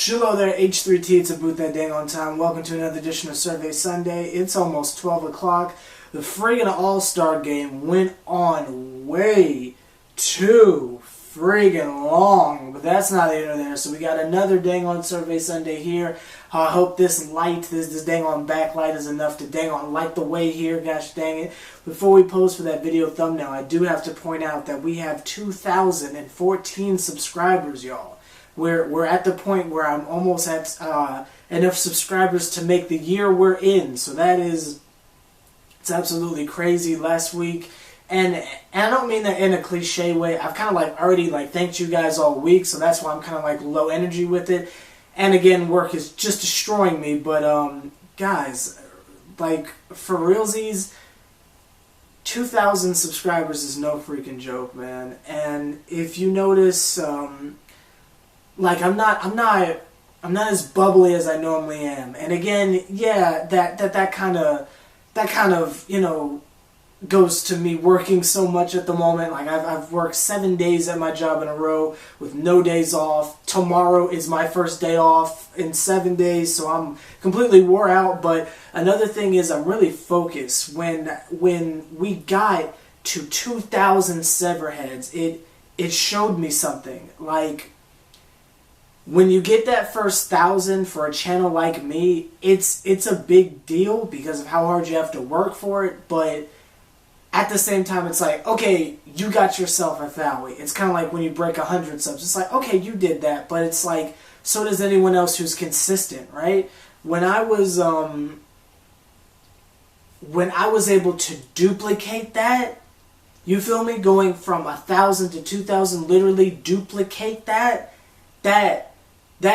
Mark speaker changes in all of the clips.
Speaker 1: Hello there, H+III+T. It's about that dang on time. Welcome to another edition of Survey Sunday. It's almost 12 o'clock. The friggin' All-Star game went on way too friggin' long, but that's not here nor there. So we got another dang on Survey Sunday here. I hope this light, this dang on backlight is enough to dang on light the way here. Gosh dang it. Before we pose for that video thumbnail, I do have to point out that we have 2,014 subscribers, y'all. We're at the point where I'm almost at enough subscribers to make the year we're in. So it's absolutely crazy. Last week, and I don't mean that in a cliche way. I've kind of already thanked you guys all week, so that's why I'm kind of low energy with it. And again, work is just destroying me. But guys, for realsies, 2,000 subscribers is no freaking joke, man. And if you notice, I'm not as bubbly as I normally am. And again, yeah, that kind of goes to me working so much at the moment. I've worked 7 days at my job in a row with no days off. Tomorrow is my first day off in 7 days, so I'm completely wore out. But another thing is I'm really focused. When we got to 2,000 Severheads, it showed me something. When you get that first 1,000 for a channel like me, it's a big deal because of how hard you have to work for it. But at the same time, it's okay, you got yourself a thally. It's kind of like when you break 100 subs. It's okay, you did that, but it's so does anyone else who's consistent, right? When I was able to duplicate that, you feel me, going from 1,000 to 2,000, literally duplicate that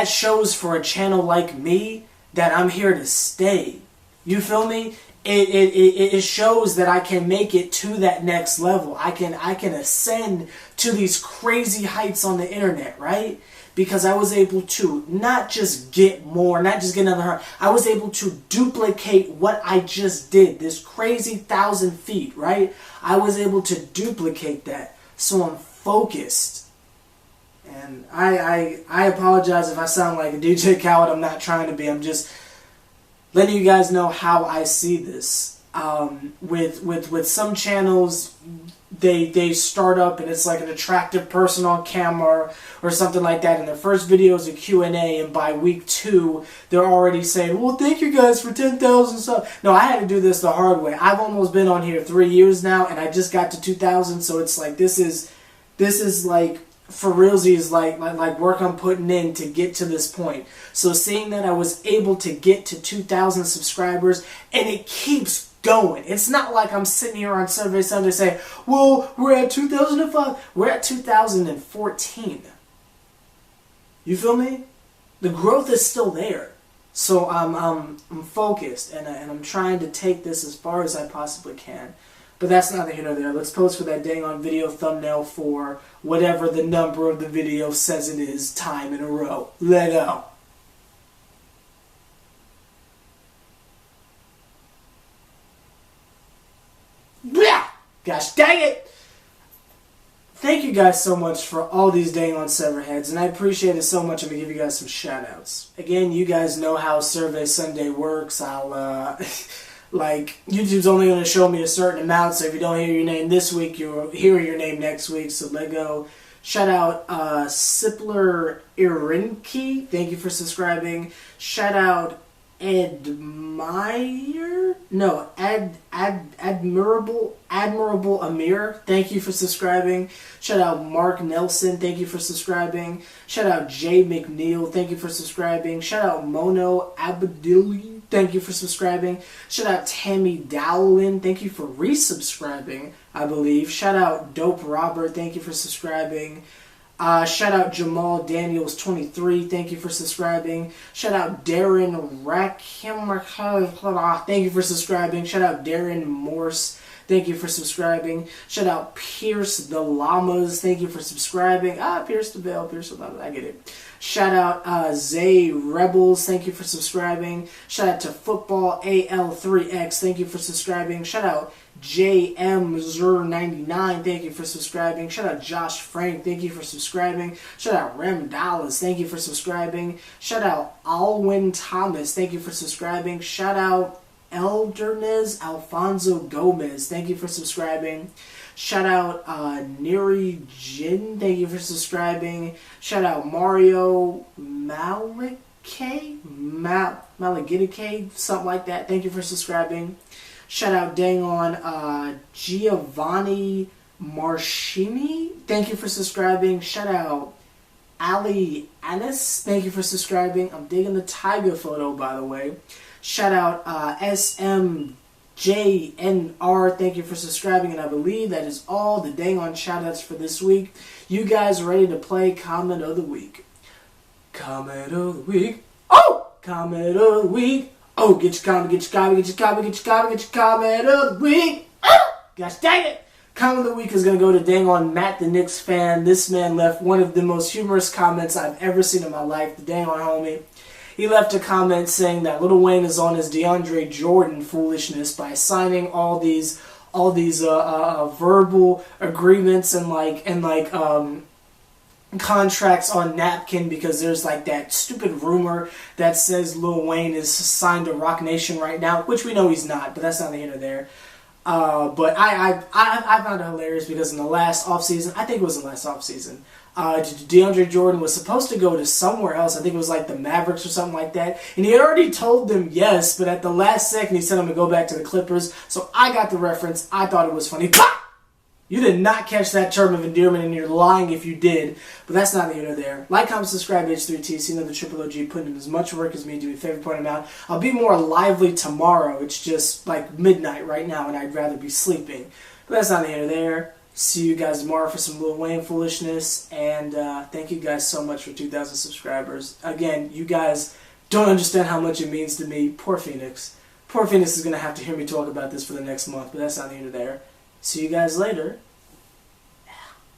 Speaker 1: shows for a channel like me that I'm here to stay. You feel me? It shows that I can make it to that next level. I can ascend to these crazy heights on the internet, right? Because I was able to not just get more, not just get another 100. I was able to duplicate what I just did, this crazy 1,000 feet, right? I was able to duplicate that, so I'm focused. And I apologize if I sound like a DJ Khaled. I'm not trying to be. I'm just letting you guys know how I see this. With some channels, they start up and it's like an attractive person on camera or something like that, and their first video is a Q&A, and by week 2 they're already saying, well, thank you guys for 10,000 subs. No, I had to do this the hard way. I've almost been on here 3 years now, and I just got to 2,000, so it's this is for realsies, like work I'm putting in to get to this point. So seeing that I was able to get to 2,000 subscribers, and it keeps going. It's not like I'm sitting here on Survey Sunday saying, well, we're at 2005. We're at 2014. You feel me? The growth is still there. So I'm focused, and I'm trying to take this as far as I possibly can. But that's neither here nor there. Let's pose for that dang on video thumbnail for whatever the number of the video says it is, time in a row. Let go. Yeah! Gosh dang it! Thank you guys so much for all these dang on Severheads, and I appreciate it so much. I'm going to give you guys some shoutouts. Again, you guys know how Survey Sunday works. I'll, YouTube's only going to show me a certain amount, so if you don't hear your name this week, you'll hear your name next week, so let go. Shout out SeverTheBond, thank you for subscribing. Shout out Admirable Amir, thank you for subscribing. Shout out Mark Nelson, thank you for subscribing. Shout out Jay McNeil, thank you for subscribing. Shout out Mono Abadili, thank you for subscribing. Shout out Tammy Dowlin, thank you for resubscribing, I believe. Shout out Dope Robert, thank you for subscribing. Shout out Jamal Daniels 23, thank you for subscribing. Shout out Darren Rackham, thank you for subscribing. Shout out Darren Morse, Thank you for subscribing. Shout out Pierce the Llamas. Thank you for subscribing. Pierce the Veil, Pierce the Llamas. I get it. Shout out Zay Rebels. Thank you for subscribing. Shout out to Football AL3X. Thank you for subscribing. Shout out JM099. Thank you for subscribing. Shout out Josh Frank. Thank you for subscribing. Shout out Rem Dallas. Thank you for subscribing. Shout out Alwyn Thomas. Thank you for subscribing. Shout out Eldernez Alfonso Gomez. Thank you for subscribing. Shout out Neri Jin. Thank you for subscribing. Shout out Mario Malagidike, something like that. Thank you for subscribing. Shout out Dangon Giovanni Marshimi. Thank you for subscribing. Shout out Ali Anis. Thank you for subscribing. I'm digging the tiger photo, by the way. Shout out SMJNR. Thank you for subscribing, and I believe that is all the dang on shoutouts for this week. You guys ready to play Comment of the Week? Comment of the Week. Oh! Comment of the Week. Oh, get your comment, get your comment, get your comment, get your comment, get your comment of the week. Oh! Gosh dang it! Comment of the week is going to go to dang on Matt the Knicks fan. This man left one of the most humorous comments I've ever seen in my life. The dang on homie. He left a comment saying that Lil Wayne is on his DeAndre Jordan foolishness by signing all these verbal agreements and contracts on napkin, because there's like that stupid rumor that says Lil Wayne is signed to Roc Nation right now, which we know he's not, but that's not the here nor there. But I found it hilarious because in the last offseason, I think it was in the last offseason, DeAndre Jordan was supposed to go to somewhere else. I think it was like the Mavericks or something like that. And he had already told them yes, but at the last second he said I'm going to go back to the Clippers. So I got the reference. I thought it was funny. Bah! You did not catch that term of endearment, and you're lying if you did. But that's not the there. Like, comment, subscribe, H+III+T. See another Triple OG putting in as much work as me. Do me a favor, point them out. I'll be more lively tomorrow. It's just like midnight right now, and I'd rather be sleeping. But that's not the there. See you guys tomorrow for some Lil Wayne foolishness. And thank you guys so much for 2,000 subscribers. Again, you guys don't understand how much it means to me. Poor Phoenix. Poor Phoenix is going to have to hear me talk about this for the next month. But that's not the there. See you guys later.